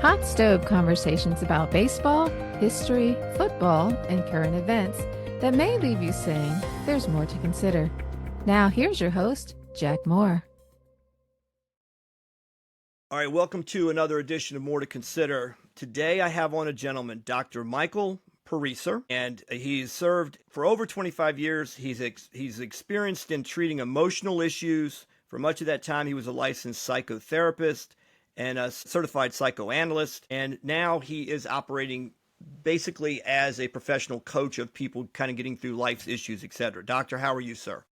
Hot stove conversations about baseball, history, football, and current events that may leave you saying there's more to consider. Now, here's your host, Jack Moore. All right, welcome to another edition of More to Consider. Today I have on a gentleman, Dr. Michael Pariser, and he's served for over 25 years. He's experienced in treating emotional issues. For much of that time, he was a licensed psychotherapist and a certified psychoanalyst, and now he is operating basically as a professional coach of people kind of getting through life's issues, etc. Doctor, how are you, sir?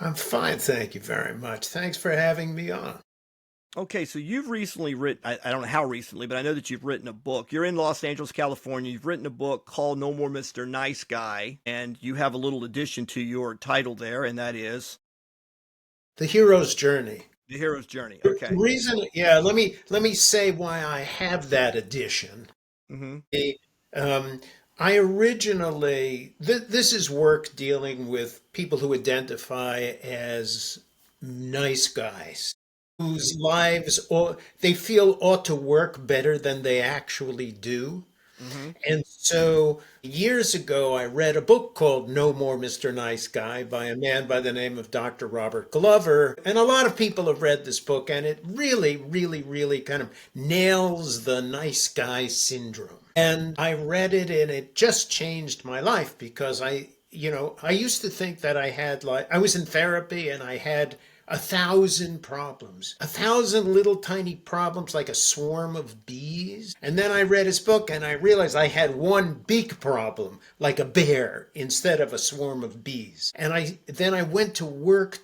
I'm fine, thank you very much. Thanks for having me on. Okay, so you've recently written, I don't know how recently, but I know that you've written a book. You're in Los Angeles, California. You've written a book called No More Mr. Nice Guy, and you have a little addition to your title there, and that is The Hero's Journey. The Hero's Journey. Okay. The reason, let me say why I have that addition. I originally, this is work dealing with people who identify as nice guys, whose lives they feel ought to work better than they actually do. And so years ago, I read a book called No More Mr. Nice Guy by a man by the name of Dr. Robert Glover. And a lot of people have read this book, and it really, really, really kind of nails the nice guy syndrome. And I read it, and it just changed my life because I used to think that I was in therapy and I had 1,000 problems, 1,000 little tiny problems like a swarm of bees. And then I read his book and I realized I had one big problem, like a bear, instead of a swarm of bees. And then I went to work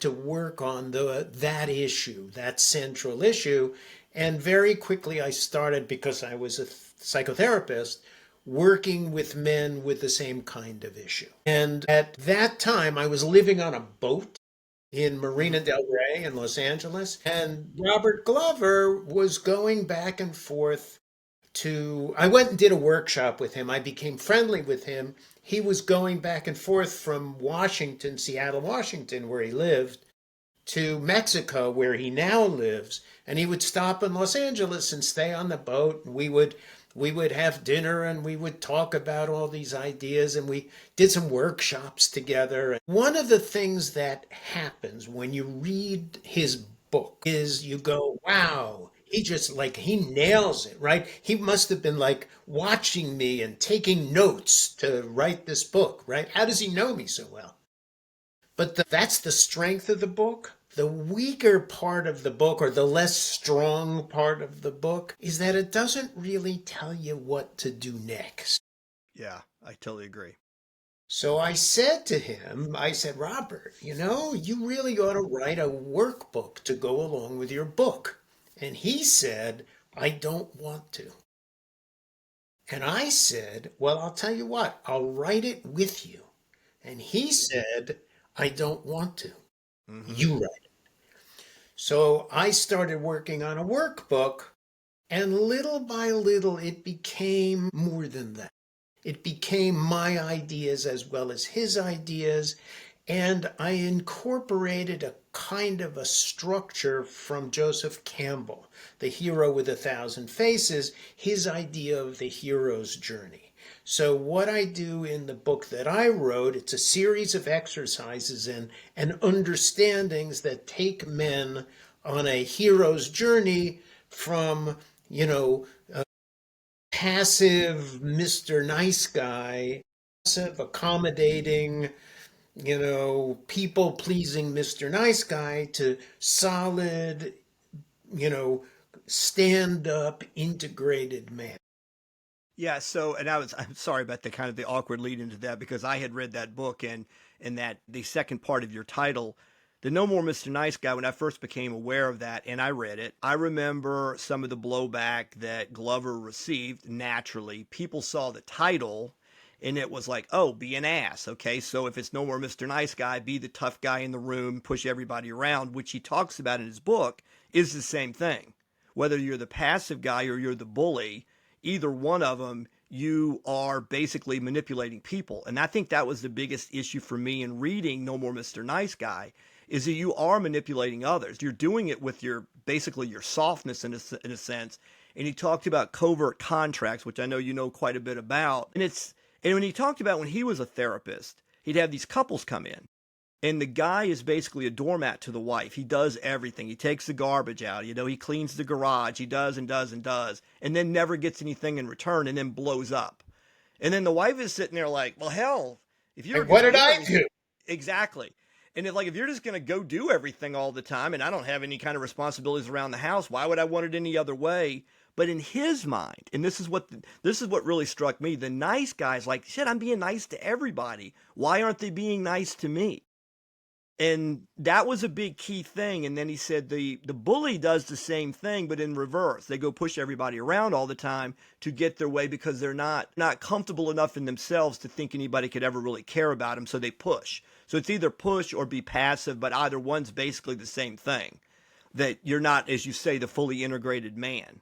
on that issue, that central issue. And very quickly I started, because I was a psychotherapist, working with men with the same kind of issue. And at that time, I was living on a boat in Marina del Rey in Los Angeles. And Robert Glover was going back and forth I went and did a workshop with him. I became friendly with him. He was going back and forth from Washington, Seattle, Washington, where he lived, to Mexico, where he now lives. And he would stop in Los Angeles and stay on the boat. And we would have dinner and we would talk about all these ideas, and we did some workshops together. One of the things that happens when you read his book is you go, wow, he nails it, right? He must have been like watching me and taking notes to write this book, right? How does he know me so well? But that's the strength of the book. The weaker part of the book, or the less strong part of the book, is that it doesn't really tell you what to do next. Yeah, I totally agree. So I said to him, Robert, you really ought to write a workbook to go along with your book. And he said, I don't want to. And I said, well, I'll tell you what, I'll write it with you. And he said, I don't want to. You write it. So I started working on a workbook, and little by little, it became more than that. It became my ideas as well as his ideas, and I incorporated a kind of a structure from Joseph Campbell, the hero with 1,000 faces, his idea of the hero's journey. So what I do in the book that I wrote, it's a series of exercises and understandings that take men on a hero's journey from, passive Mr. Nice Guy, passive, accommodating, people-pleasing Mr. Nice Guy, to solid, stand-up, integrated man. Yeah, so, and I'm sorry about the awkward lead into that, because I had read that book, and that the second part of your title, the No More Mr. Nice Guy, when I first became aware of that and I read it, I remember some of the blowback that Glover received. Naturally, people saw the title and it was like, oh, be an ass. Okay, so if it's No More Mr. Nice Guy, be the tough guy in the room, push everybody around, which he talks about in his book, is the same thing. Whether you're the passive guy or you're the bully, either one of them, you are basically manipulating people. And I think that was the biggest issue for me in reading No More Mr. Nice Guy, is that you are manipulating others. You're doing it with basically your softness in a sense, and he talked about covert contracts, which I know you know quite a bit about. And when he talked about when he was a therapist, he'd have these couples come in. And the guy is basically a doormat to the wife. He does everything. He takes the garbage out. He cleans the garage. He does and does and does, and then never gets anything in return, and then blows up. And then the wife is sitting there like, well, hell, if you were What going to did do I everything, do? exactly. And if you're just going to go do everything all the time, and I don't have any kind of responsibilities around the house, why would I want it any other way? But in his mind, and this is what really struck me, the nice guy's like, shit, I'm being nice to everybody. Why aren't they being nice to me? And that was a big key thing. And then he said the bully does the same thing, but in reverse. They go push everybody around all the time to get their way because they're not comfortable enough in themselves to think anybody could ever really care about them. So they push. So it's either push or be passive, but either one's basically the same thing. That you're not, as you say, the fully integrated man.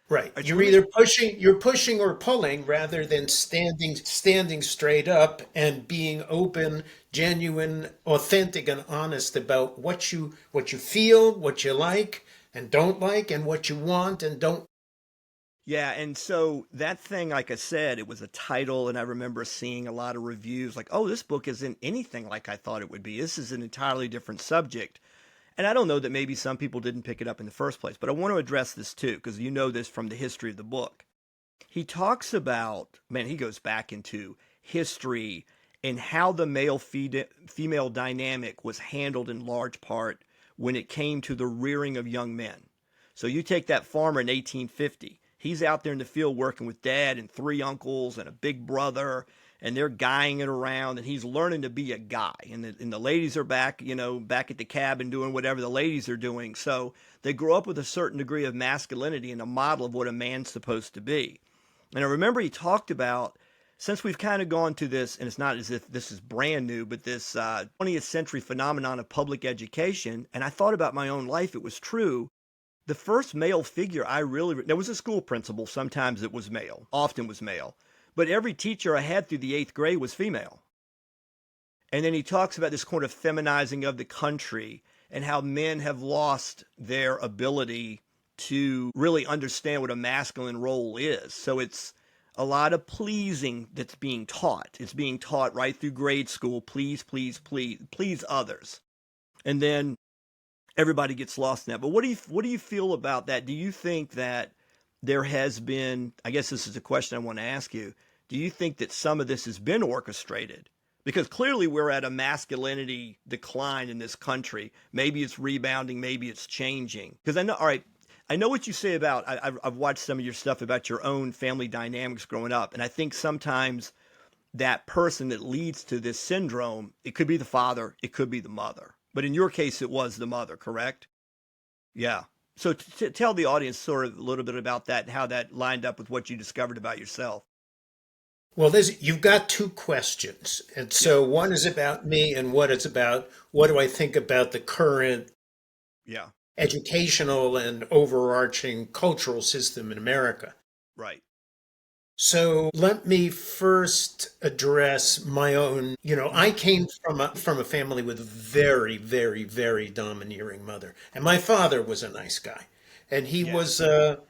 Right. It's You're really, either pushing or pulling rather than standing straight up and being open, genuine, authentic and honest about what you feel, what you like and don't like, and what you want and don't. yeah. And so that thing, like I said, it was a title, and I remember seeing a lot of reviews like, oh, this book isn't anything like I thought it would be. This is an entirely different subject. And I don't know that maybe some people didn't pick it up in the first place, but I want to address this too, because you know this from the history of the book. He talks about, man, he goes back into history and how the male-female dynamic was handled in large part when it came to the rearing of young men. So you take that farmer in 1850. He's out there in the field working with dad and three uncles and a big brother, and they're guying it around, and he's learning to be a guy. And the ladies are back, back at the cabin doing whatever the ladies are doing. So they grow up with a certain degree of masculinity and a model of what a man's supposed to be. And I remember he talked about, since we've kind of gone to this, and it's not as if this is brand new, but this 20th century phenomenon of public education, and I thought about my own life, it was true. The first male figure there was a school principal, sometimes it was male, often was male. But every teacher I had through the 8th grade was female. And then he talks about this kind of feminizing of the country and how men have lost their ability to really understand what a masculine role is. So it's a lot of pleasing that's being taught. It's being taught right through grade school. Please, please, please, please others. And then everybody gets lost in that. But what do you feel about that? Do you think that there has been, I guess this is a question I want to ask you, do you think that some of this has been orchestrated? Because clearly we're at a masculinity decline in this country. Maybe it's rebounding, maybe it's changing. Because I know what you say about, I've watched some of your stuff about your own family dynamics growing up, and I think sometimes that person that leads to this syndrome, it could be the father, it could be the mother. But in your case, it was the mother, correct? Yeah. So tell the audience sort of a little bit about that and how that lined up with what you discovered about yourself. Well, you've got two questions. And Yeah. so one is about me and what do I think about the current Yeah. educational and overarching cultural system in America. Right. So let me first address my own, I came from a family with a very, very, very domineering mother. And my father was a nice guy. And he Yeah. was a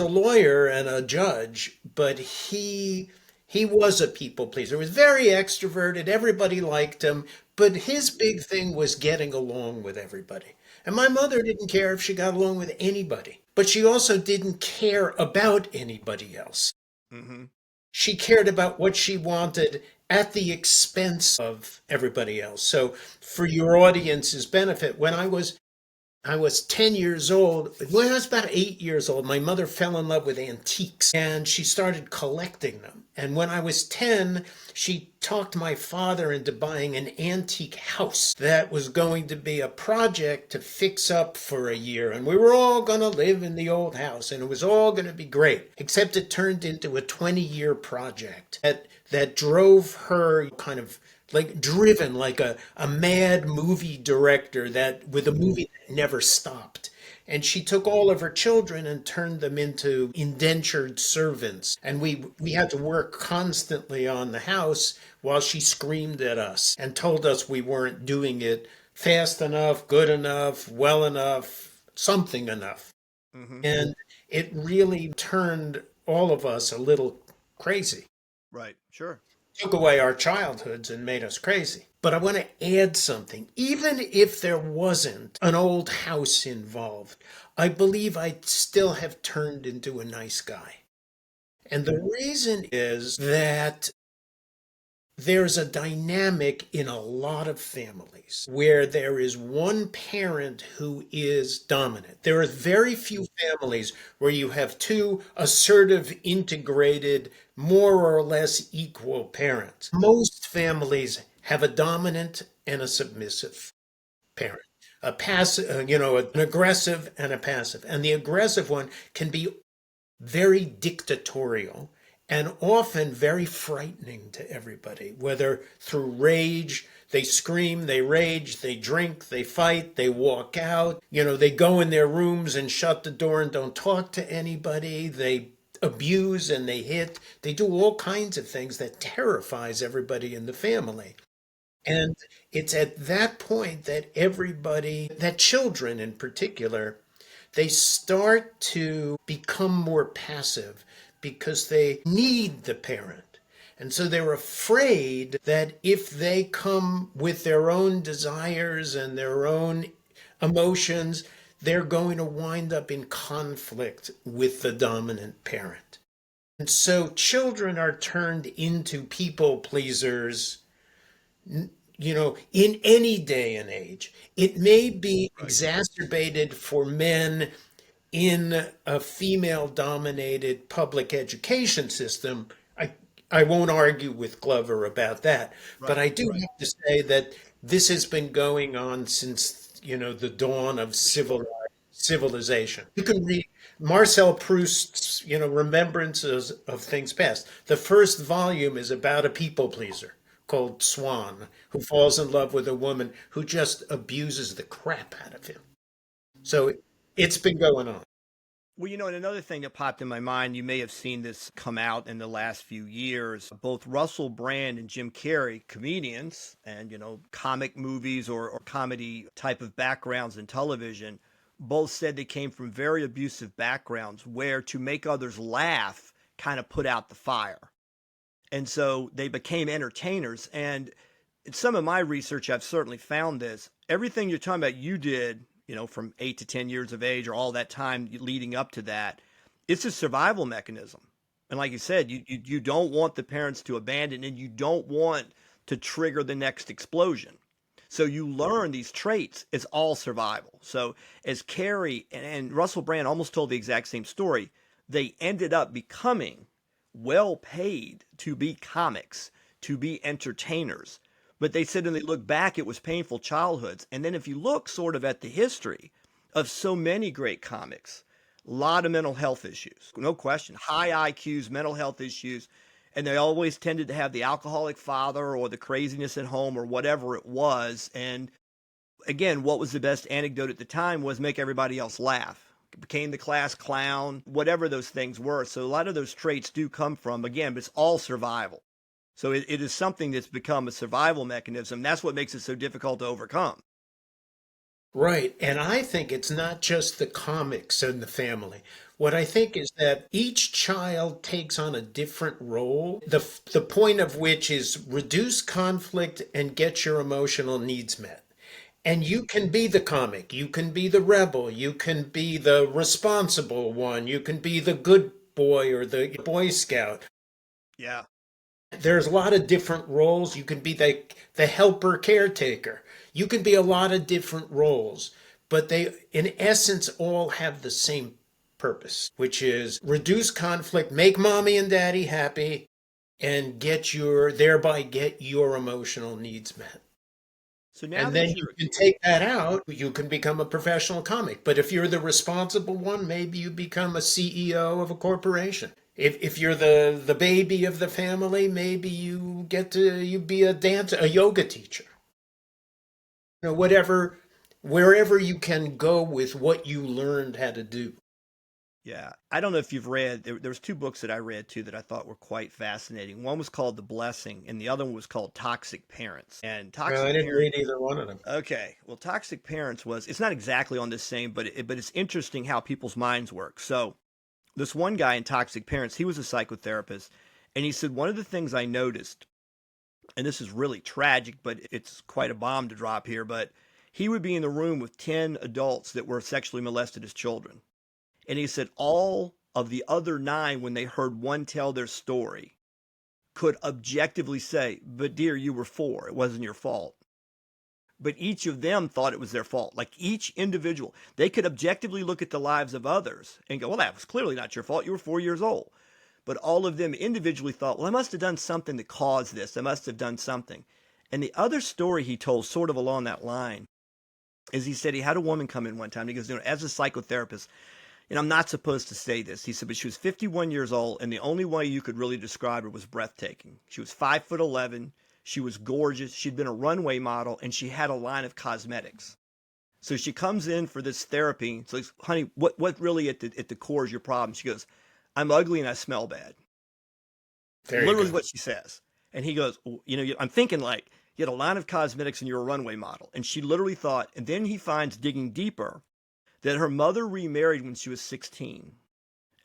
lawyer and a judge, but he was a people pleaser. He was very extroverted. Everybody liked him. But his big thing was getting along with everybody. And my mother didn't care if she got along with anybody. But she also didn't care about anybody else. Mm-hmm. She cared about what she wanted at the expense of everybody else. So for your audience's benefit, when I was 10 years old. When I was about 8 years old, my mother fell in love with antiques and she started collecting them. And when I was 10, she talked my father into buying an antique house that was going to be a project to fix up for a year. And we were all going to live in the old house and it was all going to be great, except it turned into a 20-year project that drove her kind of like driven like a mad movie director with a movie that never stopped. And she took all of her children and turned them into indentured servants. And we had to work constantly on the house while she screamed at us and told us we weren't doing it fast enough, good enough, well enough, something enough. Hmm. And it really turned all of us a little crazy. Right. Sure. Took away our childhoods and made us crazy. But I want to add something. Even if there wasn't an old house involved, I believe I'd still have turned into a nice guy. And the reason is that there's a dynamic in a lot of families where there is one parent who is dominant. There are very few families where you have two assertive, integrated, more or less equal parents. Most families have a dominant and a submissive parent. A passive, an aggressive and a passive. And the aggressive one can be very dictatorial and often very frightening to everybody, whether through rage, they scream, they rage, they drink, they fight, they walk out, they go in their rooms and shut the door and don't talk to anybody, they abuse and they hit, they do all kinds of things that terrifies everybody in the family. And it's at that point that children in particular, they start to become more passive because they need the parent. And so they're afraid that if they come with their own desires and their own emotions, they're going to wind up in conflict with the dominant parent. And so children are turned into people pleasers, in any day and age. It may be Right. exacerbated for men in a female dominated public education system. I won't argue with Glover about that, but Right. I do Right. have to say that this has been going on since, the dawn of For sure. civilization. You can read Marcel Proust's, Remembrances of Things Past. The first volume is about a people pleaser called Swan, who falls in love with a woman who just abuses the crap out of him. So it's been going on. Well, and another thing that popped in my mind, you may have seen this come out in the last few years. Both Russell Brand and Jim Carrey, comedians and, comic movies or comedy type of backgrounds in television, both said they came from very abusive backgrounds where to make others laugh kind of put out the fire. And so they became entertainers. And in some of my research, I've certainly found this. Everything you're talking about, you did, from 8 to 10 years of age or all that time leading up to that, it's a survival mechanism. And like you said, you don't want the parents to abandon and you don't want to trigger the next explosion. So you learn these traits. It's all survival. So as Carrie and Russell Brand almost told the exact same story, they ended up becoming well paid to be comics, to be entertainers. But they said when they look back, it was painful childhoods. And then if you look sort of at the history of so many great comics, a lot of mental health issues, no question, high IQs, mental health issues. And they always tended to have the alcoholic father or the craziness at home or whatever it was. And again, what was the best anecdote at the time was make everybody else laugh. Became the class clown, whatever those things were. So a lot of those traits do come from, again, but it's all survival. So it is something that's become a survival mechanism. That's what makes it so difficult to overcome. Right. And I think it's not just the comics and the family. What I think is that each child takes on a different role, the point of which is reduce conflict and get your emotional needs met. And you can be the comic, you can be the rebel, you can be the responsible one, you can be the good boy or the Boy Scout. Yeah. There's a lot of different roles. You can be the helper caretaker. You can be a lot of different roles, but they, in essence, all have the same purpose, which is reduce conflict, make mommy and daddy happy, and thereby get your emotional needs met. So now And then that you you're, can take that out, you can become a professional comic. But if you're the responsible one, maybe you become a CEO of a corporation. If you're the baby of the family, maybe you be a dancer, a yoga teacher. Whatever, wherever you can go with what you learned how to do. Yeah. I don't know if you've read, there was two books that I read too that I thought were quite fascinating. One was called The Blessing, and the other one was called Toxic Parents. And Well, I Toxic didn't Parent, read either one of them. okay. Well, Toxic Parents was, it's not exactly on the same, but it's interesting how people's minds work. So, this one guy in Toxic Parents, he was a psychotherapist, and he said, one of the things I noticed, and this is really tragic, but it's quite a bomb to drop here, but he would be in the room with 10 adults that were sexually molested as children. And he said all of the other nine, when they heard one tell their story, could objectively say, but dear, you were four. It wasn't your fault. But each of them thought it was their fault. Like each individual, they could objectively look at the lives of others and go, well, that was clearly not your fault. You were 4 years old. But all of them individually thought, well, I must have done something that caused this. I must have done something. And the other story he told, sort of along that line, is he said he had a woman come in one time. He goes, as a psychotherapist, and I'm not supposed to say this. He said, but she was 51 years old, and the only way you could really describe her was breathtaking. She was 5'11". She was gorgeous. She'd been a runway model, and she had a line of cosmetics. So she comes in for this therapy. So, honey, what really at the core is your problem? She goes, I'm ugly and I smell bad. There you Literally go. what she says. And he goes, I'm thinking like, you had a line of cosmetics and you're a runway model. And she literally thought, and then he finds digging deeper that her mother remarried when she was 16.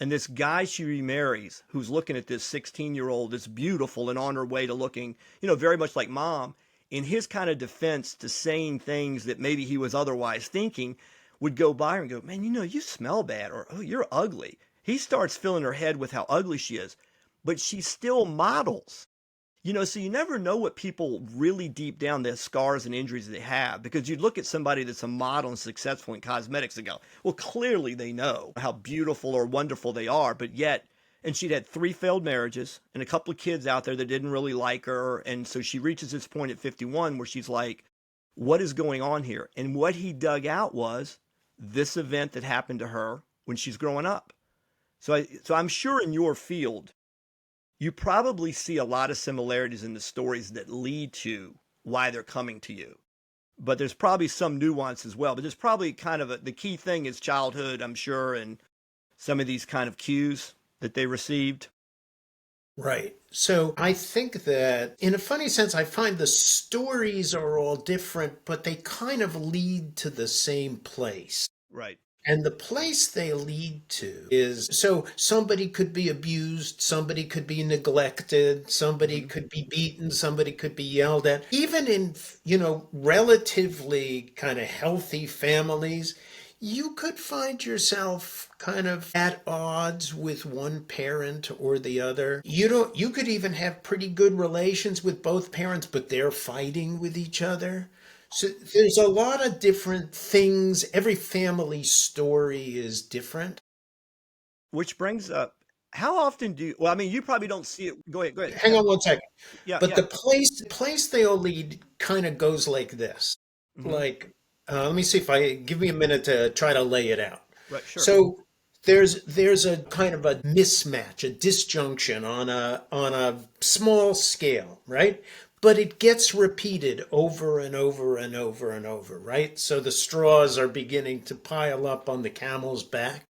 And this guy she remarries, who's looking at this 16-year-old that's beautiful and on her way to looking, very much like mom, in his kind of defense to saying things that maybe he was otherwise thinking, would go by her and go, man, you smell bad, or, oh, you're ugly. He starts filling her head with how ugly she is, but she still models. So you never know what people really deep down, the scars and injuries they have, because you'd look at somebody that's a model and successful in cosmetics and go, well, clearly they know how beautiful or wonderful they are, but yet, and she'd had 3 failed marriages and a couple of kids out there that didn't really like her. And so she reaches this point at 51 where she's like, what is going on here? And what he dug out was this event that happened to her when she's growing up. So I'm sure in your field, you probably see a lot of similarities in the stories that lead to why they're coming to you. But there's probably some nuance as well. But there's probably kind of the key thing is childhood, I'm sure, and some of these kind of cues that they received. Right. So I think that in a funny sense, I find the stories are all different, but they kind of lead to the same place. Right. And the place they lead to is, so somebody could be abused, somebody could be neglected, somebody could be beaten, somebody could be yelled at. Even in, relatively kind of healthy families, you could find yourself kind of at odds with one parent or the other. You could even have pretty good relations with both parents, but they're fighting with each other. So there's a lot of different things. Every family story is different. Which brings up, how often well, I mean, you probably don't see it. Go ahead. Hang on one second. Yeah, But yeah. the place they all lead kind of goes like this. Like, let me see if give me a minute to try to lay it out. Right, sure. So there's a kind of a mismatch, a disjunction on a small scale, right? But it gets repeated over and over and over and over, right? So the straws are beginning to pile up on the camel's back.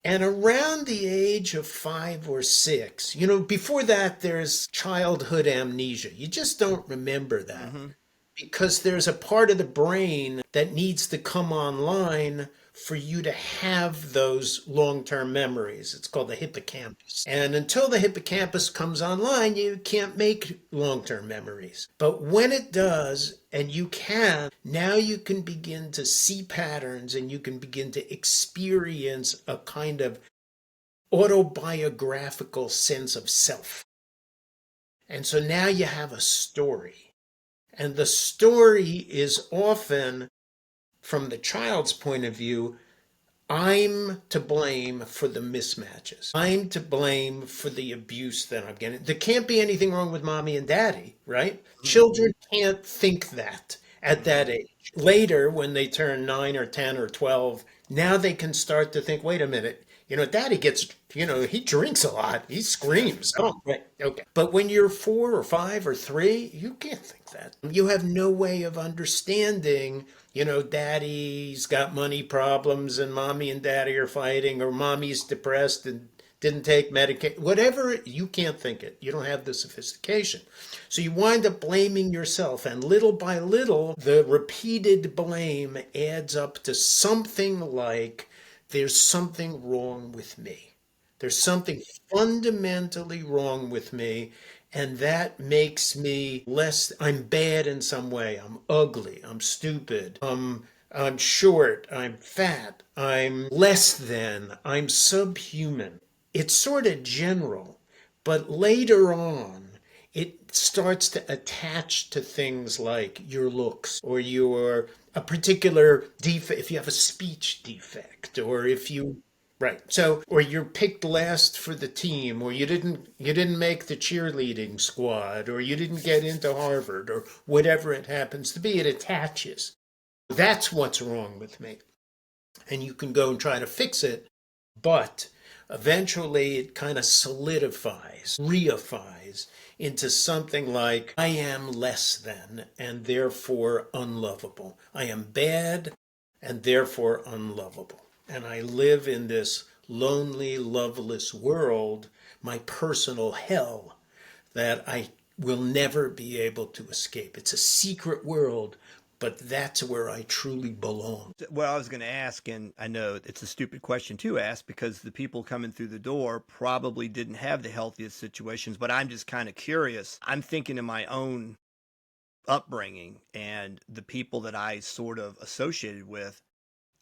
And around the age of 5 or 6, before that, there's childhood amnesia. You just don't remember that because there's a part of the brain that needs to come online for you to have those long-term memories. It's called the hippocampus. And until the hippocampus comes online, you can't make long-term memories. But when it does, and you can, now you can begin to see patterns and you can begin to experience a kind of autobiographical sense of self. And so now you have a story. And the story is often, from the child's point of view, I'm to blame for the mismatches. I'm to blame for the abuse that I'm getting. There can't be anything wrong with mommy and daddy, right? Children can't think that at that age. Later, when they turn 9 or 10 or 12, now they can start to think, wait a minute, Daddy gets, he drinks a lot. He screams. Oh, right. Okay. But when you're 4 or 5 or 3, you can't think that. You have no way of understanding, daddy's got money problems and mommy and daddy are fighting, or mommy's depressed and didn't take medication, whatever, you can't think it. You don't have the sophistication. So you wind up blaming yourself, and little by little, the repeated blame adds up to something like, there's something wrong with me. There's something fundamentally wrong with me, and that makes me less, I'm bad in some way. I'm ugly. I'm stupid. I'm short. I'm fat. I'm less than. I'm subhuman. It's sort of general, but later on, it starts to attach to things like your looks or a particular defect, if you have a speech defect, or if you, right. So, or you're picked last for the team, or you didn't make the cheerleading squad, or you didn't get into Harvard, or whatever it happens to be, it attaches. That's what's wrong with me. And you can go and try to fix it, but eventually it kind of solidifies, reifies into something like, I am less than and therefore unlovable. I am bad and therefore unlovable. And I live in this lonely, loveless world, my personal hell, that I will never be able to escape. It's a secret world, but that's where I truly belong. Well, I was going to ask, and I know it's a stupid question to ask because the people coming through the door probably didn't have the healthiest situations, but I'm just kind of curious. I'm thinking in my own upbringing and the people that I sort of associated with.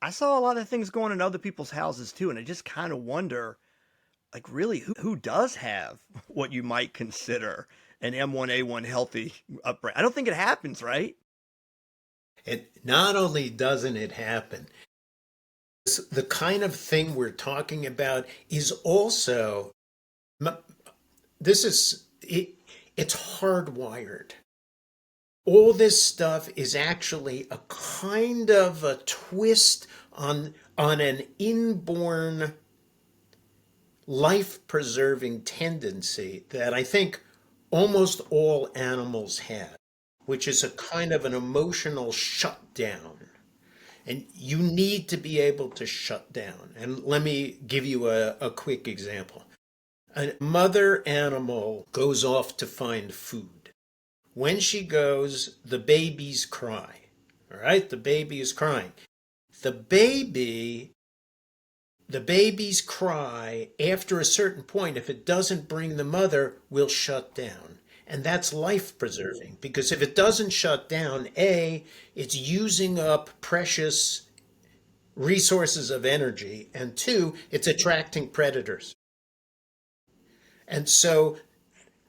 I saw a lot of things going in other people's houses too, and I just kind of wonder, like, really, who does have what you might consider an M1A1 healthy upbringing? I don't think it happens, right? It not only doesn't it happen, the kind of thing we're talking about is also, it's hardwired. All this stuff is actually a kind of a twist on an inborn life-preserving tendency that I think almost all animals have, which is a kind of an emotional shutdown. And you need to be able to shut down. And let me give you a quick example. A mother animal goes off to find food. When she goes, the babies cry. All right? The baby is crying. The baby's cry, after a certain point, if it doesn't bring the mother, will shut down. And that's life preserving, because if it doesn't shut down, A, it's using up precious resources of energy, and 2, it's attracting predators. And so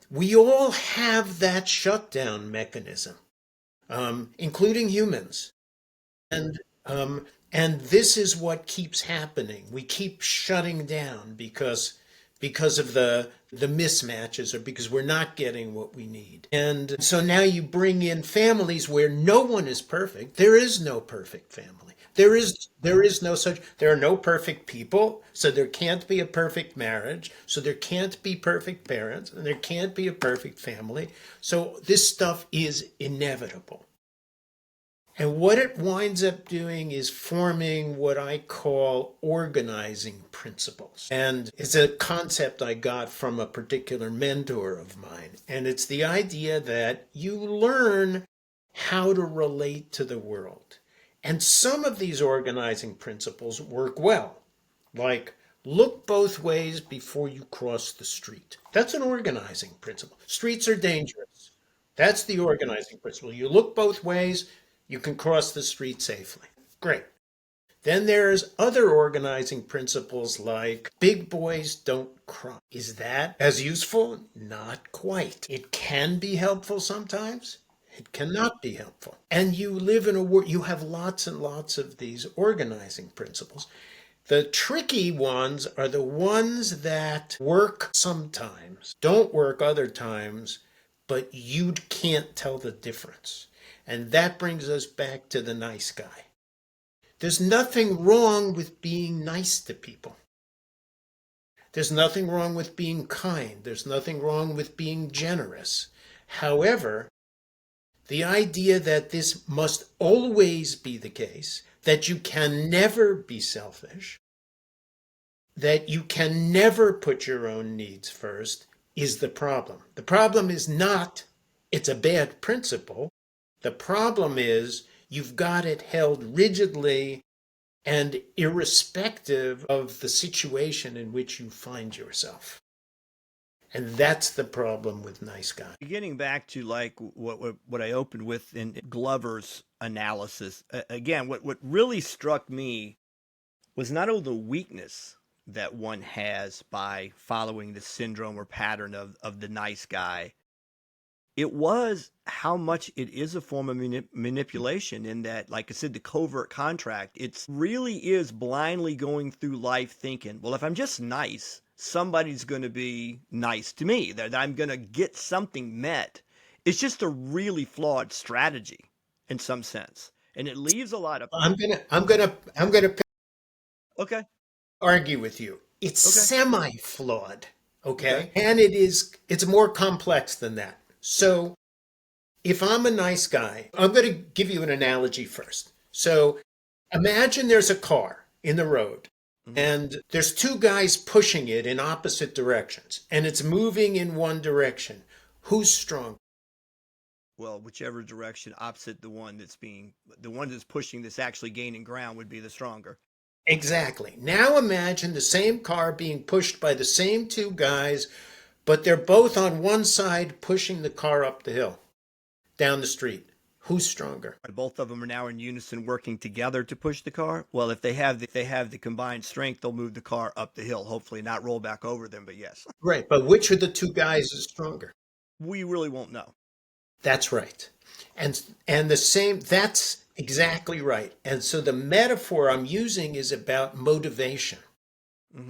we all have that shutdown mechanism, including humans. And and this is what keeps happening. We keep shutting down because of the mismatches, or because we're not getting what we need. And so now you bring in families where no one is perfect. There is no perfect family. There is no such, there are no perfect people, so there can't be a perfect marriage, so there can't be perfect parents, and there can't be a perfect family. So this stuff is inevitable. And what it winds up doing is forming what I call organizing principles. And it's a concept I got from a particular mentor of mine. And it's the idea that you learn how to relate to the world. And some of these organizing principles work well. Like, look both ways before you cross the street. That's an organizing principle. Streets are dangerous. That's the organizing principle. You look both ways, you can cross the street safely. Great. Then there's other organizing principles like big boys don't cry. Is that as useful? Not quite. It can be helpful sometimes. It cannot be helpful. And you live in a world, you have lots and lots of these organizing principles. The tricky ones are the ones that work sometimes, don't work other times, but you can't tell the difference. And that brings us back to the nice guy. There's nothing wrong with being nice to people. There's nothing wrong with being kind. There's nothing wrong with being generous. However, the idea that this must always be the case, that you can never be selfish, that you can never put your own needs first, is the problem. The problem is not, it's a bad principle. The problem is you've got it held rigidly and irrespective of the situation in which you find yourself. And that's the problem with nice guys. Getting back to like what I opened with in Glover's analysis, again, what really struck me was not only the weakness that one has by following the syndrome or pattern of the nice guy, it was how much it is a form of manipulation in that, like I said, the covert contract, it really is blindly going through life thinking, well, if I'm just nice, somebody's going to be nice to me, that I'm going to get something met. It's just a really flawed strategy in some sense. And it leaves a lot of... I'm gonna Okay. argue with you. It's Okay. semi-flawed, okay? Okay. And it's more complex than that. So if I'm a nice guy, I'm going to give you an analogy first. So imagine there's a car in the road and there's two guys pushing it in opposite directions and it's moving in one direction. Who's strong? Well, whichever direction opposite the one that's pushing this actually gaining ground would be the stronger. Exactly. Now imagine the same car being pushed by the same two guys, but they're both on one side pushing the car up the hill, down the street. Who's stronger? Both of them are now in unison working together to push the car. Well, if they have the combined strength, they'll move the car up the hill, hopefully not roll back over them, but yes. Right, but which of the two guys is stronger? We really won't know. That's right. And the same, that's exactly right. And so the metaphor I'm using is about motivation.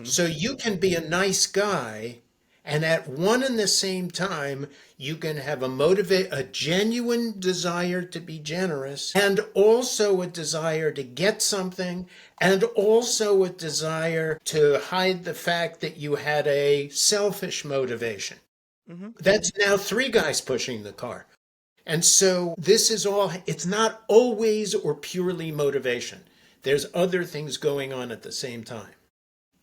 So you can be a nice guy, and at one and the same time, you can have a genuine desire to be generous, and also a desire to get something, and also a desire to hide the fact that you had a selfish motivation. That's now three guys pushing the car. And so it's not always or purely motivation. There's other things going on at the same time.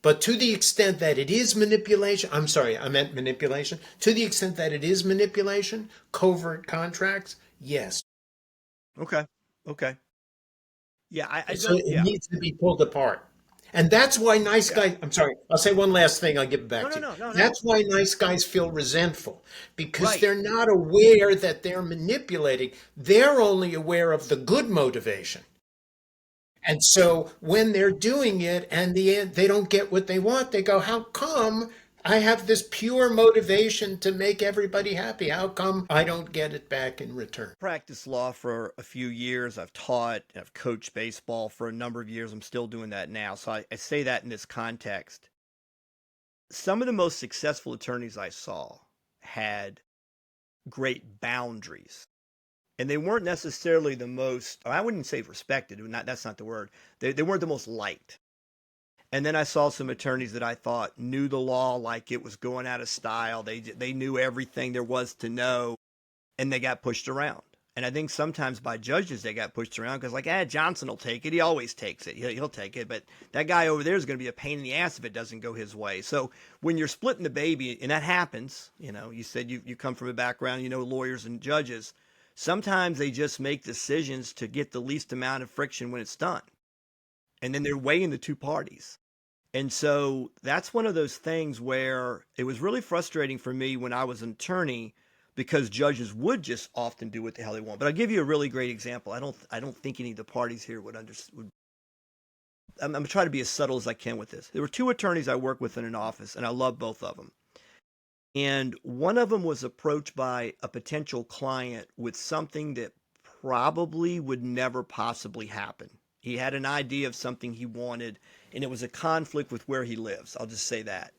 But to the extent that it is manipulation, I'm sorry, I meant manipulation. To the extent that it is manipulation, covert contracts, yes. Okay. Yeah, It needs to be pulled apart. And that's why nice guys, I'm sorry, I'll say one last thing, I'll give it back to you. No. That's why nice guys feel resentful, because Right. they're not aware that they're manipulating. They're only aware of the good motivation. And so when they're doing it and they don't get what they want, they go, how come I have this pure motivation to make everybody happy? How come I don't get it back in return? Practiced law for a few years. I've taught, I've coached baseball for a number of years. I'm still doing that now. So I say that in this context. Some of the most successful attorneys I saw had great boundaries. And they weren't necessarily the most, I wouldn't say respected, that's not the word. They weren't the most liked. And then I saw some attorneys that I thought knew the law like it was going out of style. They knew everything there was to know, and they got pushed around. And I think sometimes by judges they got pushed around because Johnson will take it. He always takes it. He'll take it. But that guy over there is going to be a pain in the ass if it doesn't go his way. So when you're splitting the baby, and that happens, you said you come from a background, lawyers and judges. Sometimes they just make decisions to get the least amount of friction when it's done. And then they're weighing the two parties. And so that's one of those things where it was really frustrating for me when I was an attorney because judges would just often do what the hell they want. But I'll give you a really great example. I don't think any of the parties here would understand. I'm going to try to be as subtle as I can with this. There were two attorneys I worked with in an office, and I love both of them. And one of them was approached by a potential client with something that probably would never possibly happen. He had an idea of something he wanted, and it was a conflict with where he lives. I'll just say that.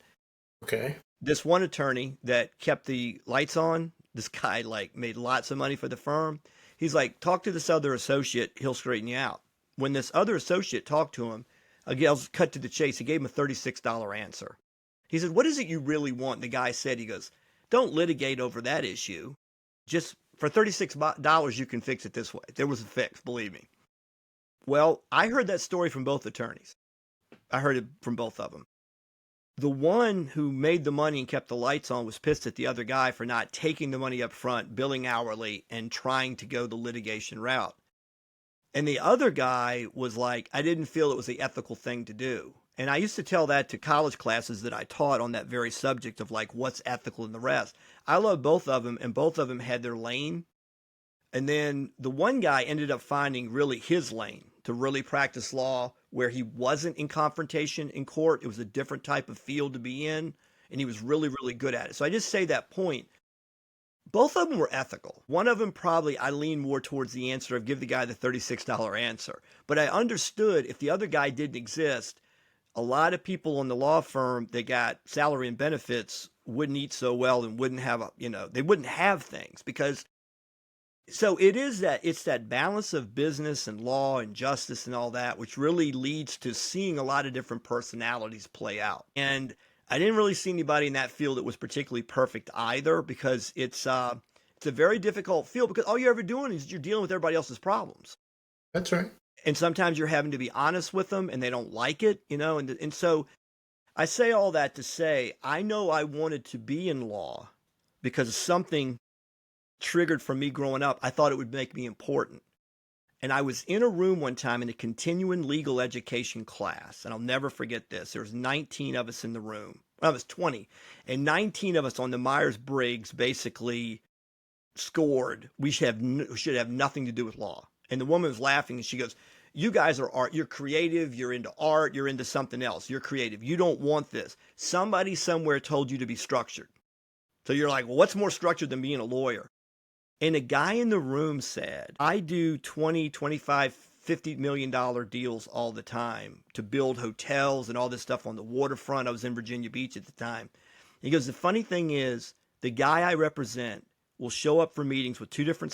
Okay. This one attorney that kept the lights on, this guy made lots of money for the firm. He's like, talk to this other associate, he'll straighten you out. When this other associate talked to him, I'll cut to the chase, he gave him a $36 answer. He said, what is it you really want? And the guy said, he goes, don't litigate over that issue. Just for $36, you can fix it this way. There was a fix, believe me. Well, I heard that story from both attorneys. I heard it from both of them. The one who made the money and kept the lights on was pissed at the other guy for not taking the money up front, billing hourly, and trying to go the litigation route. And the other guy was like, I didn't feel it was the ethical thing to do. And I used to tell that to college classes that I taught on that very subject of like what's ethical and the rest. I love both of them, and both of them had their lane. And then the one guy ended up finding really his lane to really practice law where he wasn't in confrontation in court. It was a different type of field to be in, and he was really, really good at it. So I just say that point. Both of them were ethical. One of them probably I lean more towards the answer of give the guy the $36 answer. But I understood if the other guy didn't exist, a lot of people in the law firm that got salary and benefits wouldn't eat so well and wouldn't have, they wouldn't have things because so it's that balance of business and law and justice and all that, which really leads to seeing a lot of different personalities play out. And I didn't really see anybody in that field that was particularly perfect either, because it's a very difficult field because all you're ever doing is you're dealing with everybody else's problems. That's right. And sometimes you're having to be honest with them and they don't like it, and so I say all that to say, I know I wanted to be in law because something triggered from me growing up. I thought it would make me important. And I was in a room one time in a continuing legal education class, and I'll never forget this. There was 19 of us in the room. Well, I was 20, and 19 of us on the Myers-Briggs basically scored. We should have nothing to do with law. And the woman was laughing, and she goes, you guys are art. You're creative. You're into art. You're into something else. You're creative. You don't want this. Somebody somewhere told you to be structured. So you're like, well, what's more structured than being a lawyer? And a guy in the room said, I do 20, 25, $50 million deals all the time to build hotels and all this stuff on the waterfront. I was in Virginia Beach at the time. He goes, the funny thing is the guy I represent will show up for meetings with two different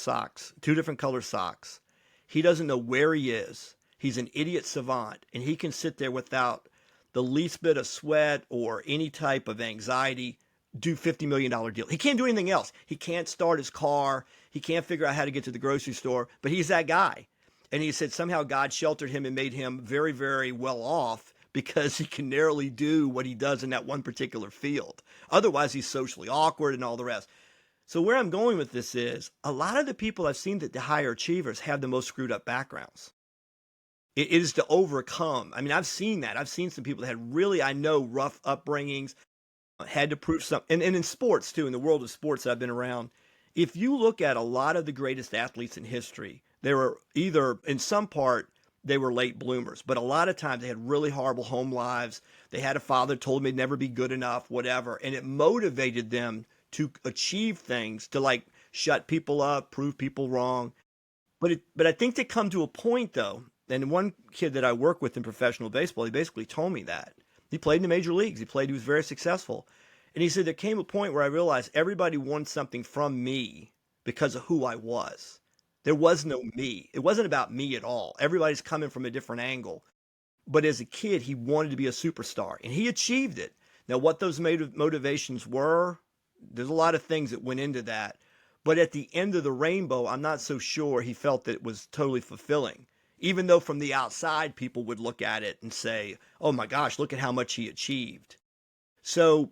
color socks. He doesn't know where he is. He's an idiot savant, and he can sit there without the least bit of sweat or any type of anxiety, do $50 million deal. He can't do anything else. He can't start his car. He can't figure out how to get to the grocery store, but he's that guy. And he said somehow God sheltered him and made him very, very well off because he can narrowly do what he does in that one particular field. Otherwise, he's socially awkward and all the rest. So where I'm going with this is a lot of the people I've seen that the higher achievers have the most screwed up backgrounds. It is to overcome. I mean, I've seen that. I've seen some people that had really, I know, rough upbringings, had to prove something. And in sports too, in the world of sports that I've been around, if you look at a lot of the greatest athletes in history, they were either in some part, they were late bloomers, but a lot of times they had really horrible home lives. They had a father told them they'd never be good enough, whatever. And it motivated them to achieve things, to like shut people up, prove people wrong. But I think they come to a point though, and one kid that I work with in professional baseball, he basically told me that. He played in the major leagues. He was very successful. And he said, there came a point where I realized everybody wanted something from me because of who I was. There was no me. It wasn't about me at all. Everybody's coming from a different angle. But as a kid, he wanted to be a superstar, and he achieved it. Now, what those motivations were, there's a lot of things that went into that. But at the end of the rainbow, I'm not so sure he felt that it was totally fulfilling. Even though from the outside, people would look at it and say, oh my gosh, look at how much he achieved. So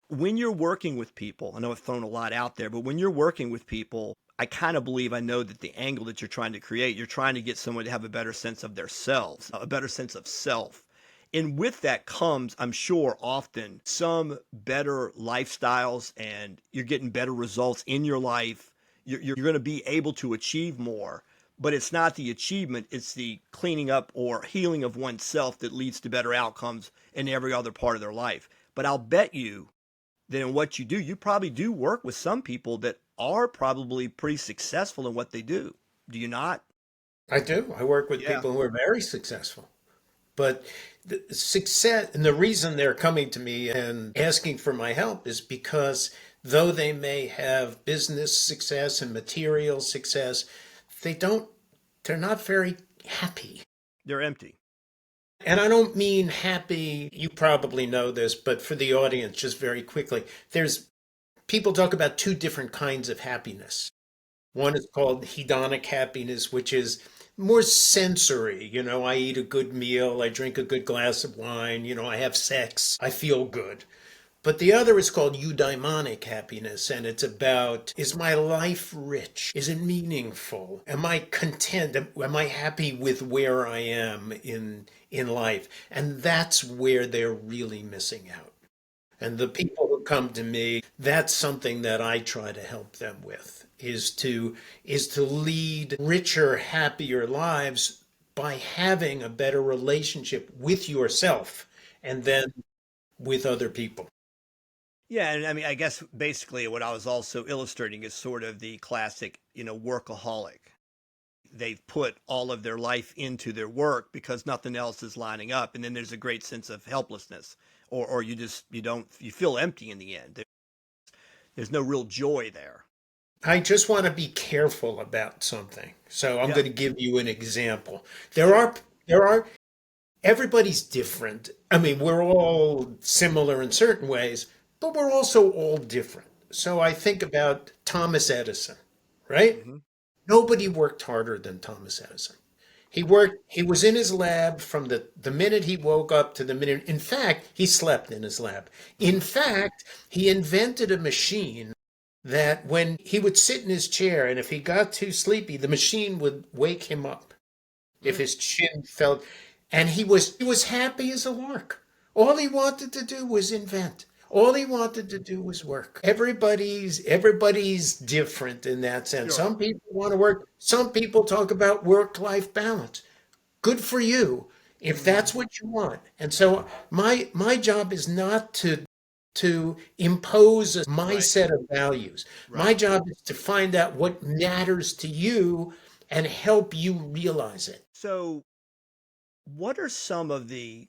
when you're working with people, I know I've thrown a lot out there, but when you're working with people, I kind of believe I know that the angle that you're trying to create, you're trying to get someone to have a better sense of themselves, a better sense of self. And with that comes, I'm sure, often some better lifestyles, and you're getting better results in your life. You're going to be able to achieve more. But it's not the achievement, it's the cleaning up or healing of oneself that leads to better outcomes in every other part of their life. But I'll bet you that in what you do, you probably do work with some people that are probably pretty successful in what they do. Do you not? I do. I work with people who are very successful. But the success, and the reason they're coming to me and asking for my help is because though they may have business success and material success, they're not very happy. They're empty. And I don't mean happy, you probably know this, but for the audience, just very quickly, there's people talk about two different kinds of happiness. One is called hedonic happiness, which is more sensory. I eat a good meal, I drink a good glass of wine, I have sex, I feel good. But the other is called eudaimonic happiness, and it's about, is my life rich? Is it meaningful? Am I content? Am I happy with where I am in life? And that's where they're really missing out. And the people who come to me, that's something that I try to help them with, is to lead richer, happier lives by having a better relationship with yourself and then with other people. Yeah, and I mean, I guess basically what I was also illustrating is sort of the classic, workaholic. They've put all of their life into their work because nothing else is lining up, and then there's a great sense of helplessness, or you feel empty in the end. There's no real joy there. I just want to be careful about something. So I'm Yeah. going to give you an example. There are everybody's different. I mean, we're all similar in certain ways, but we're also all different. So I think about Thomas Edison, right? Hmm. Nobody worked harder than Thomas Edison. He was in his lab from the minute he woke up to the minute, in fact, he slept in his lab. In fact, he invented a machine that when he would sit in his chair and if he got too sleepy, the machine would wake him up if his chin felt, and he was happy as a lark. All he wanted to do was invent. All he wanted to do was work. Everybody's different in that sense. Sure. Some people want to work. Some people talk about work-life balance. Good for you if Hmm. that's what you want. And so my job is not to impose my Right. set of values. My Right. job is to find out what matters to you and help you realize it. So, what are some of the,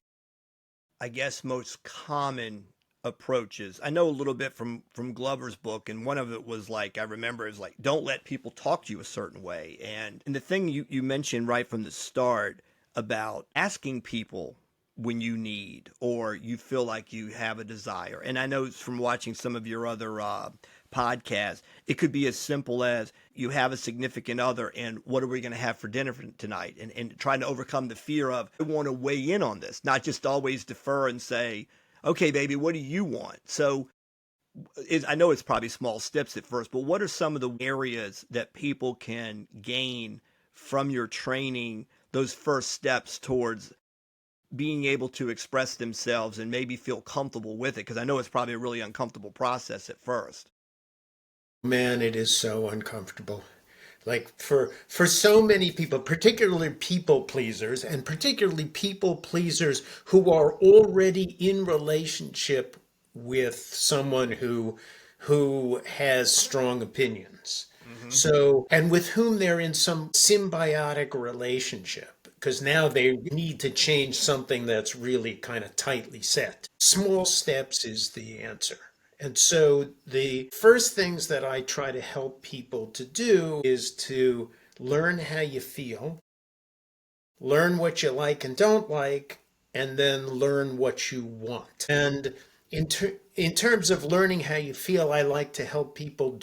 I guess, most common approaches? I know a little bit from Glover's book, and one of it was like I remember is like don't let people talk to you a certain way, and the thing you mentioned right from the start about asking people when you need or you feel like you have a desire. And I know from watching some of your other podcasts, it could be as simple as you have a significant other and what are we going to have for dinner tonight? And trying to overcome the fear of, I want to weigh in on this, not just always defer and say, okay, baby, what do you want? So I know it's probably small steps at first, but what are some of the areas that people can gain from your training, those first steps towards being able to express themselves and maybe feel comfortable with it? Because I know it's probably a really uncomfortable process at first. Man, it is so uncomfortable. Like for so many people, particularly people pleasers, and particularly people pleasers who are already in relationship with someone who has strong opinions. Hmm. So, and with whom they're in some symbiotic relationship, because now they need to change something that's really kind of tightly set. Small steps is the answer. And so the first things that I try to help people to do is to learn how you feel, learn what you like and don't like, and then learn what you want. And in terms of learning how you feel, I like to help people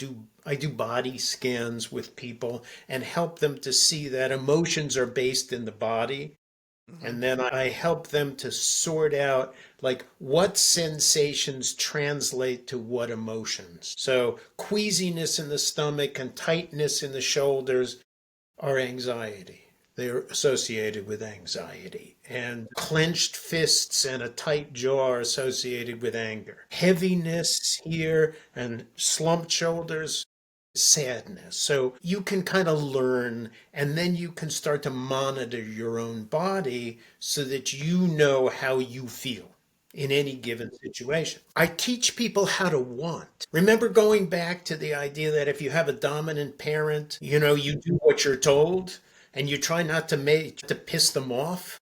I do body scans with people and help them to see that emotions are based in the body. Hmm. And then I help them to sort out like what sensations translate to what emotions. So queasiness in the stomach and tightness in the shoulders are anxiety. They're associated with anxiety. And clenched fists and a tight jaw are associated with anger. Heaviness here and slumped shoulders, sadness. So you can kind of learn and then you can start to monitor your own body so that you know how you feel in any given situation. I teach people how to want. Remember going back to the idea that if you have a dominant parent, you do what you're told and you try not to piss them off.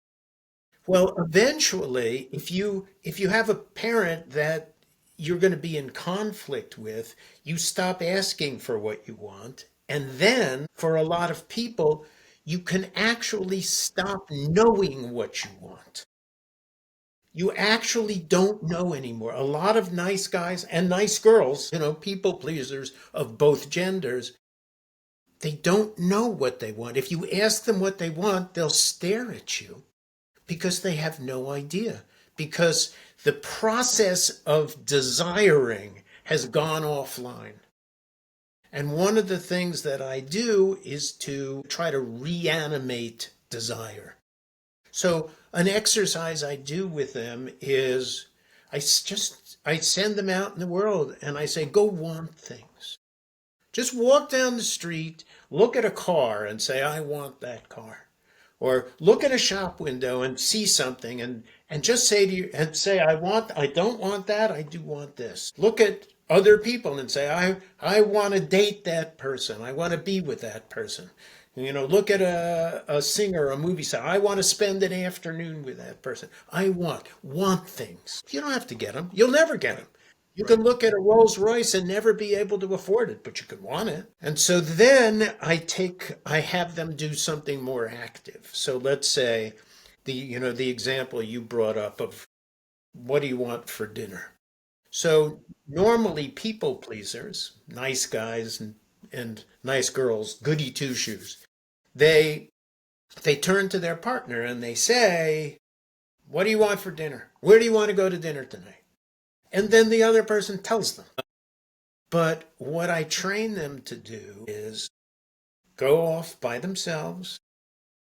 Well, eventually, if you have a parent that you're going to be in conflict with, you stop asking for what you want. And then for a lot of people, you can actually stop knowing what you want. You actually don't know anymore. A lot of nice guys and nice girls, people pleasers of both genders, they don't know what they want. If you ask them what they want, they'll stare at you because they have no idea. Because the process of desiring has gone offline. And one of the things that I do is to try to reanimate desire. So an exercise I do with them is I send them out in the world and I say, go want things. Just walk down the street, look at a car and say, I want that car. Or look at a shop window and see something and just say to you and say, I don't want that, I do want this. Look at other people and say, I want to date that person. I want to be with that person. Look at a singer, a movie star. I want to spend an afternoon with that person. I want things. You don't have to get them. You'll never get them. You can look at a Rolls Royce and never be able to afford it, but you can want it. And so then I have them do something more active. So let's say the example you brought up of what do you want for dinner? So normally people pleasers, nice guys and nice girls, goody two shoes, they turn to their partner and they say, what do you want for dinner? Where do you want to go to dinner tonight? And then the other person tells them. But what I train them to do is go off by themselves,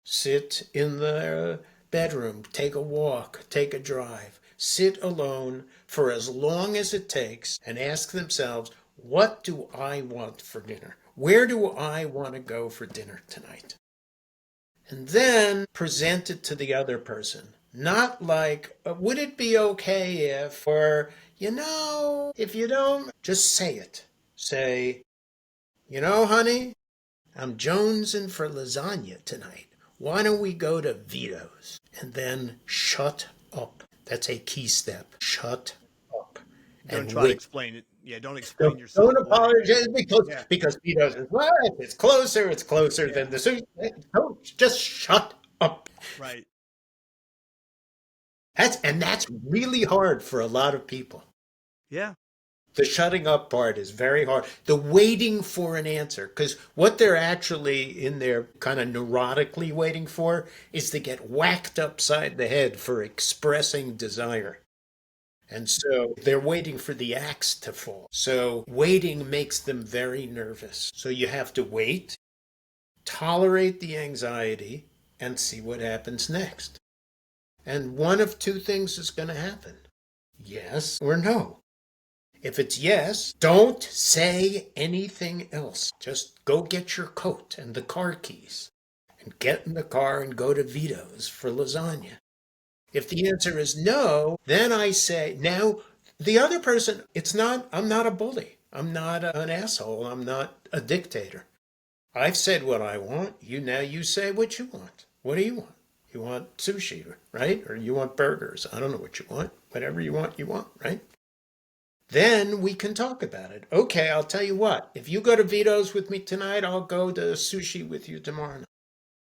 sit in their bedroom, take a walk, take a drive, sit alone for as long as it takes and ask themselves, what do I want for dinner? Where do I want to go for dinner tonight? And then present it to the other person. Not like, would it be okay if, or, if you don't, just say it. Say, honey, I'm jonesing for lasagna tonight. Why don't we go to Vito's? And then shut up. That's a key step. Shut up. Don't And try to wait. explain it. Yeah, don't explain yourself Don't away. apologize Yeah, because Vito's is what? It's closer yeah, than the sushi. Don't just shut up. right. That's really hard for a lot of people. Yeah, The shutting up part is very hard. The waiting for an answer, because what they're actually in there kind of neurotically waiting for is to get whacked upside the head for expressing desire. And so they're waiting for the axe to fall. So waiting makes them very nervous. So you have to wait, tolerate the anxiety, and see what happens next. And one of two things is going to happen: yes or no. If it's yes, don't say anything else. Just go get your coat and the car keys and get in the car and go to Vito's for lasagna. If the answer is no, then I say, now the other person, I'm not a bully. I'm not an asshole. I'm not a dictator. I've said what I want. Now you say what you want. What do you want? You want sushi, right? Or you want burgers. I don't know what you want. Whatever you want, right? Then we can talk about it. Okay, I'll tell you what. If you go to Vito's with me tonight, I'll go to sushi with you tomorrow night.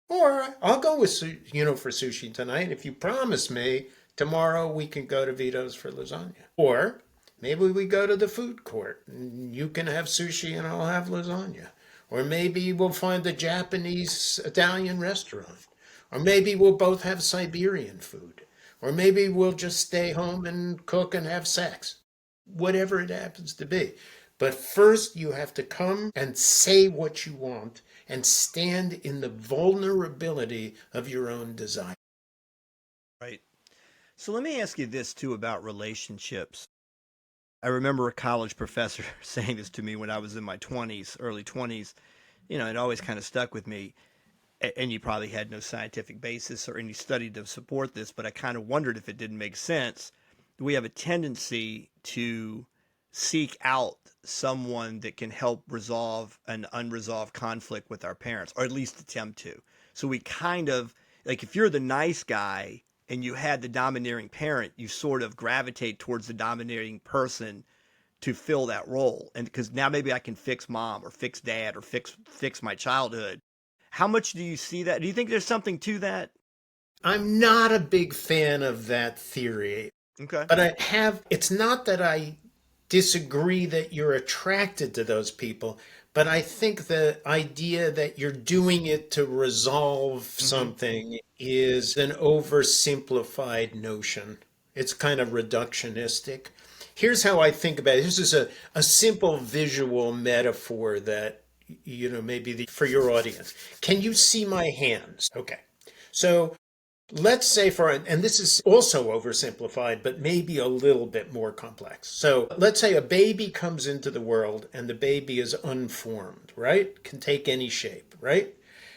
Or I'll go with for sushi tonight if you promise me tomorrow we can go to Vito's for lasagna. Or maybe we go to the food court and you can have sushi and I'll have lasagna. Or maybe we'll find a Japanese Italian restaurant. Or maybe we'll both have Siberian food. Or maybe we'll just stay home and cook and have sex. Whatever it happens to be. But first you have to come and say what you want and stand in the vulnerability of your own desire. Right. So let me ask you this too about relationships. I remember a college professor saying this to me when I was in my 20s, early 20s. It always kind of stuck with me. And you probably had no scientific basis or any study to support this, but I kind of wondered if it didn't make sense. We have a tendency to seek out someone that can help resolve an unresolved conflict with our parents, or at least attempt to. So we kind of, like, if you're the nice guy and you had the domineering parent, you sort of gravitate towards the domineering person to fill that role. And because now maybe I can fix mom or fix dad or fix my childhood. How much do you see that? Do you think there's something to that? I'm not a big fan of that theory, Okay. but it's not that I disagree that you're attracted to those people, but I think the idea that you're doing it to resolve Hmm. something is an oversimplified notion. It's kind of reductionistic. Here's how I think about it. This is a simple visual metaphor that, maybe for your audience. Can you see my hands? Okay. So let's say and this is also oversimplified, but maybe a little bit more complex. So let's say a baby comes into the world and the baby is unformed, right? Can take any shape, right?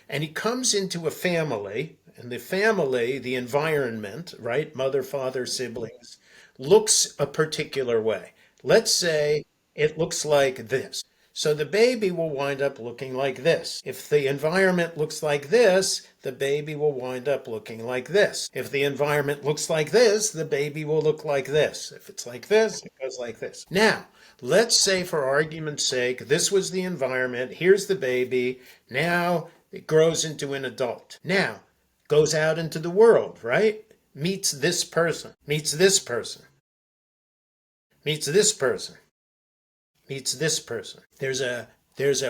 And he comes into a family, and the family, the environment, right? Mother, father, siblings, looks a particular way. Let's say it looks like this. So the baby will wind up looking like this. If the environment looks like this, the baby will wind up looking like this. If the environment looks like this, the baby will look like this. If it's like this, it goes like this. Now, let's say for argument's sake, this was the environment. Here's the baby. Now it grows into an adult. Now, goes out into the world, right? Meets this person, meets this person, meets this person, meets this person. There's a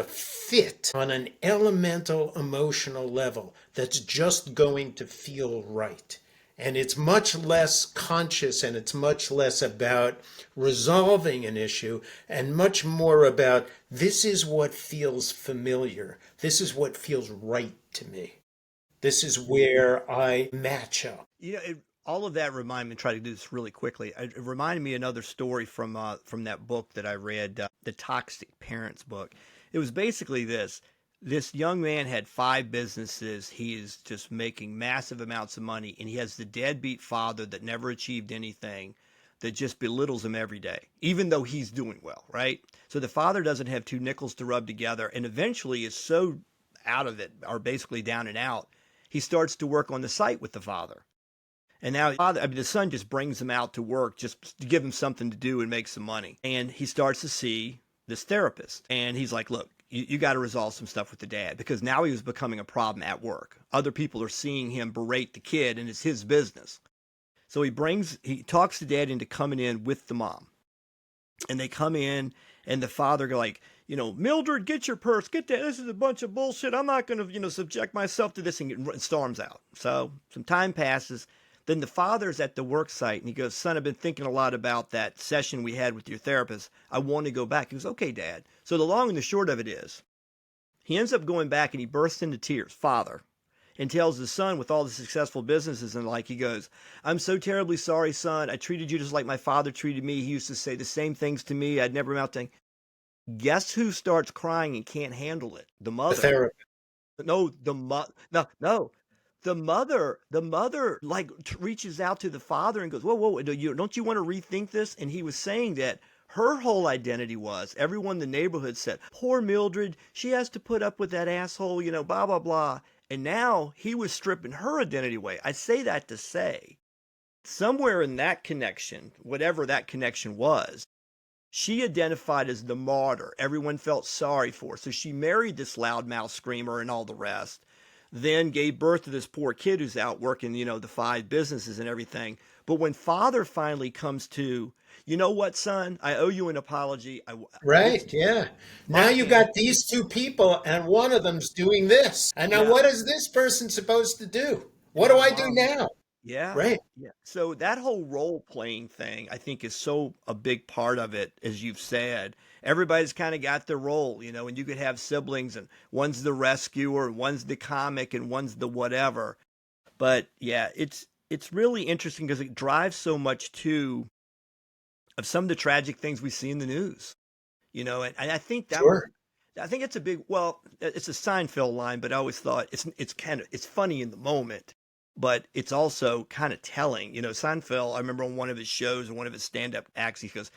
fit on an elemental emotional level that's just going to feel right. And it's much less conscious, and it's much less about resolving an issue and much more about this is what feels familiar. This is what feels right to me. This is where I match up. All of that reminded me. Try to do this really quickly. It reminded me another story from that book that I read, the Toxic Parents book. It was basically this. This young man had five businesses. He is just making massive amounts of money, and he has the deadbeat father that never achieved anything, that just belittles him every day, even though he's doing well, right? So the father doesn't have two nickels to rub together, and eventually is so out of it, or basically down and out, he starts to work on the site with the father. And now the son just brings him out to work just to give him something to do and make some money. And he starts to see this therapist. And he's like, look, you got to resolve some stuff with the dad, because now he was becoming a problem at work. Other people are seeing him berate the kid, and it's his business. So he talks the dad into coming in with the mom. And they come in, and the father go like, Mildred, get your purse, get that. This is a bunch of bullshit. I'm not going to, subject myself to this, and storms out. So some time passes. Then the father's at the work site, and he goes, son, I've been thinking a lot about that session we had with your therapist. I want to go back. He goes, okay, dad. So the long and the short of it is, he ends up going back, and he bursts into tears, father, and tells his son with all the successful businesses, and he goes, I'm so terribly sorry, son. I treated you just like my father treated me. He used to say the same things to me. I'd never amount to. Guess who starts crying and can't handle it? The The mother. therapist. No, no. The mother reaches out to the father and goes, whoa, whoa, don't you want to rethink this? And he was saying that her whole identity was, everyone in the neighborhood said, poor Mildred, she has to put up with that asshole, blah, blah, blah. And now he was stripping her identity away. I say that to say, somewhere in that connection, whatever that connection was, she identified as the martyr. Everyone felt sorry for her. So she married this loudmouth screamer and all the rest, then gave birth to this poor kid who's out working, the five businesses and everything. But when father finally comes to, you know what, son, I owe you an apology. This Right, yeah. Now I you can't. got these two people, and one of them's doing this. And now Yeah. what is this person supposed to do? What Yeah. do The I do mom. now? Yeah. Right. Yeah. So that whole role playing thing, I think, is so a big part of it, as you've said. Everybody's kind of got their role, and you could have siblings, and one's the rescuer, one's the comic, and one's the whatever. But yeah, it's really interesting because it drives so much too of some of the tragic things we see in the news. And I think that was, Sure. I think it's a big, well, it's a Seinfeld line, but I always thought it's funny in the moment, but it's also kind of telling. Seinfeld, I remember on one of his shows and one of his stand-up acts, he goes,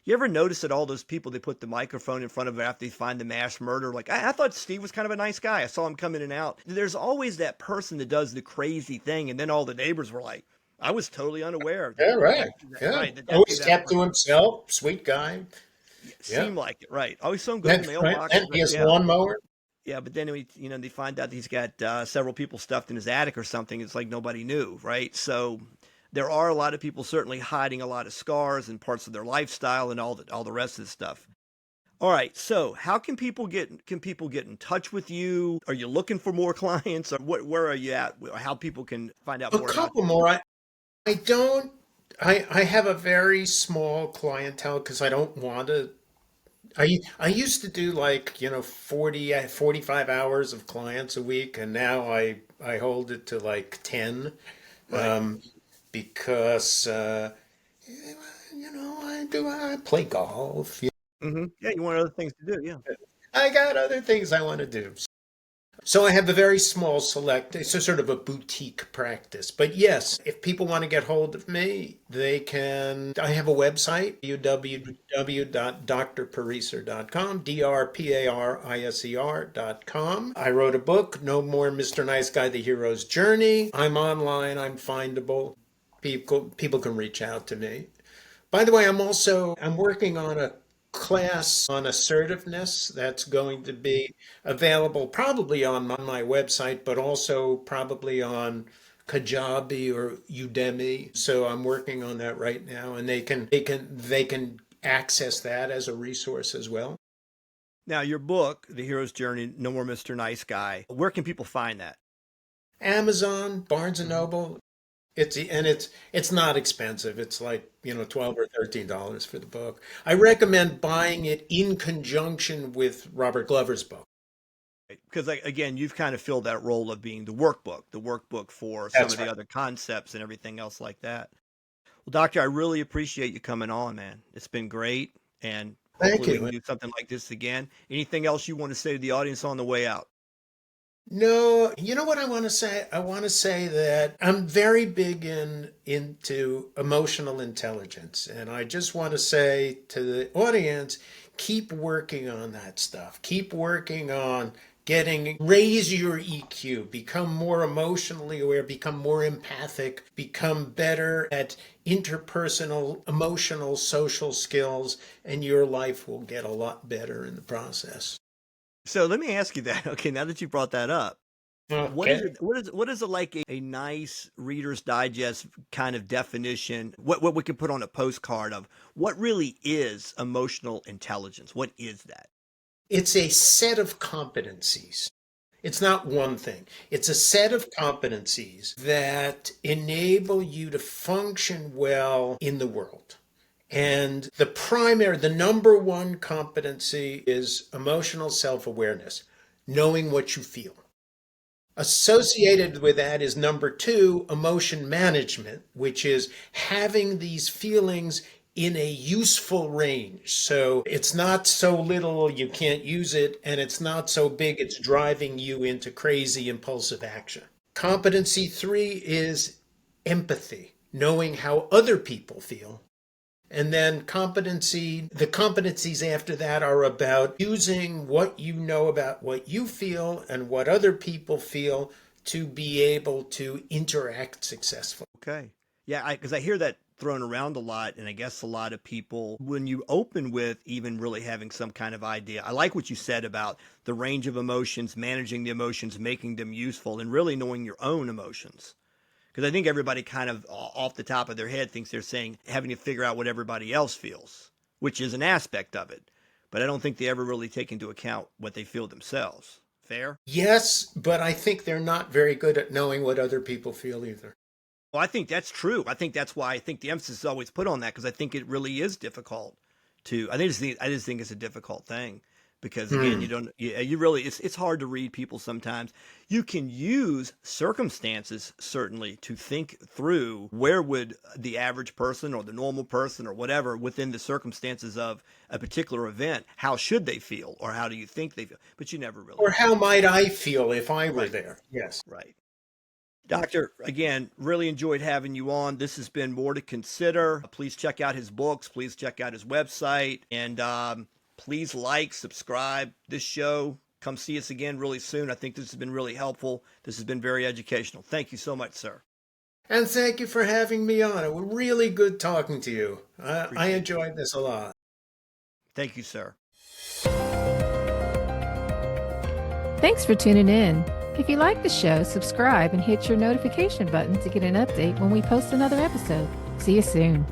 you ever notice that all those people they put the microphone in front of after they find the mass murder? Like, I thought Steve was kind of a nice guy. I saw him come in and out. There's always that person that does the crazy thing, and then all the neighbors were like, I was totally unaware Yeah, right. Yeah. that through Always that kept to person. himself, sweet guy. Yeah. Seemed like it, right? Always saw him go to the That's right. mailbox. And Right? his Yeah, lawnmower. Yeah, but then they find out he's got several people stuffed in his attic or something. It's like nobody knew, right? So there are a lot of people certainly hiding a lot of scars and parts of their lifestyle and all the rest of the stuff. All right, so how can people get in touch with you? Are you looking for more clients, or where are you at? How people can find out A more about couple you? more. I don't. I have a very small clientele because I don't want to. I used to do like 45 hours of clients a week, and now I hold it to like 10, Right. um, because I play golf. Yeah, you want other things to do. Yeah. I got other things I want to do. So I have a very small select, it's a sort of a boutique practice. But yes, if people want to get hold of me, they can. I have a website, www.drpariser.com, drpariser.com. I wrote a book, No More Mr. Nice Guy, The Hero's Journey. I'm online, I'm findable. People can reach out to me. By the way, I'm working on a class on assertiveness that's going to be available probably on my website, but also probably on Kajabi or Udemy. So I'm working on that right now, and they can access that as a resource as well. Now, your book, The Hero's Journey, No More Mr. Nice Guy. Where can people find that? Amazon, Barnes and Mhm. Noble. It's not expensive. It's like, $12 or $13 for the book. I recommend buying it in conjunction with Robert Glover's book. Because again, you've kind of filled that role of being the workbook for some That's of the right. other concepts and everything else like that. Well, Doctor, I really appreciate you coming on, man. It's been great, and Thank hopefully we can you. do something like this again. Anything else you want to say to the audience on the way out? No, you know what I want to say? I want to say that I'm very big into emotional intelligence, and I just want to say to the audience, keep working on that stuff. Keep working on raise your EQ, become more emotionally aware, become more empathic, become better at interpersonal, emotional, social skills, and your life will get a lot better in the process. So let me ask you that. Okay, now that you brought that up, what is Okay. it? What is it like a nice Reader's Digest kind of definition? What we could put on a postcard of what really is emotional intelligence? What is that? It's a set of competencies. It's not one thing. It's a set of competencies that enable you to function well in the world. And the number one competency is emotional self awareness, knowing what you feel. Associated with that is number two, emotion management, which is having these feelings in a useful range. So it's not so little you can't use it, and it's not so big it's driving you into crazy impulsive action. Competency three is empathy, knowing how other people feel. And then the competencies after that are about using what you know about what you feel and what other people feel to be able to interact successfully. Okay. Yeah, because I hear that thrown around a lot, and I guess a lot of people, when you open with even really having some kind of idea, I like what you said about the range of emotions, managing the emotions, making them useful, and really knowing your own emotions. Because I think everybody kind of off the top of their head thinks they're saying having to figure out what everybody else feels, which is an aspect of it. But I don't think they ever really take into account what they feel themselves. Fair? Yes, but I think they're not very good at knowing what other people feel either. Well, I think that's true. I think that's why I think the emphasis is always put on that because I think it really is difficult to. I just think it's a difficult thing because again, Hmm. you really it's hard to read people sometimes. You can use circumstances certainly to think through where would the average person or the normal person or whatever within the circumstances of a particular event, how should they feel or how do you think they feel? But you never really Or know. how might I feel if I were Right, there? Yes. right. Doctor, again, really enjoyed having you on. This has been More to Consider. Please check out his books. Please check out his website. And please like, subscribe this show. Come see us again really soon. I think this has been really helpful. This has been very educational. Thank you so much, sir. And thank you for having me on. It was really good talking to you. I Appreciate you. enjoyed this a lot. Thank you, sir. Thanks for tuning in. If you like the show, subscribe and hit your notification button to get an update when we post another episode. See you soon.